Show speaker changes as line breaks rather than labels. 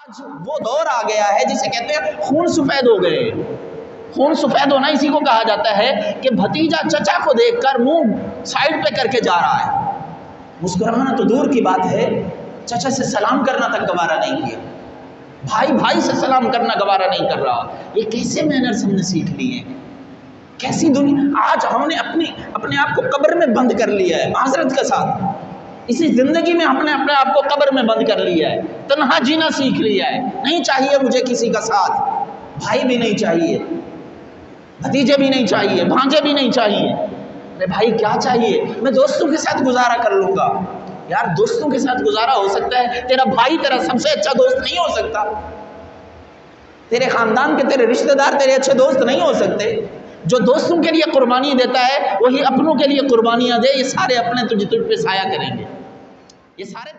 आज वो दौर आ गया है जिसे कहते हैं खून सफेद हो गए। खून सफेद होना इसी को कहा जाता है कि भतीजा चचा को देखकर मुंह साइड पे करके जा रहा है। मुस्कुराना तो दूर की बात है, चचा से सलाम करना तक गवारा नहीं किया, भाई भाई से सलाम करना गवारा नहीं कर रहा। ये कैसे मैनर्स हमने सीख लिए हैं, कैसी दुनिया। आज हमने अपने आप को कब्र में बंद कर लिया है माजरत के साथ। इसी जिंदगी में हमने अपने आप को कब्र में बंद कर लिया है, तन्हा जीना सीख लिया है। नहीं चाहिए मुझे किसी का साथ, भाई भी नहीं चाहिए, भतीजे भी नहीं चाहिए, भांजे भी नहीं चाहिए। अरे भाई क्या चाहिए, मैं दोस्तों के साथ गुजारा कर लूंगा। यार दोस्तों के साथ गुजारा हो सकता है, तेरा भाई तेरा सबसे अच्छा दोस्त नहीं हो सकता, तेरे खानदान के तेरे रिश्तेदार तेरे अच्छे दोस्त नहीं हो सकते। जो दोस्तों के लिए कुर्बानी देता है वही अपनों के लिए कुर्बानियां दे। ये सारे अपने तुझ पे साया करेंगे, ये सारे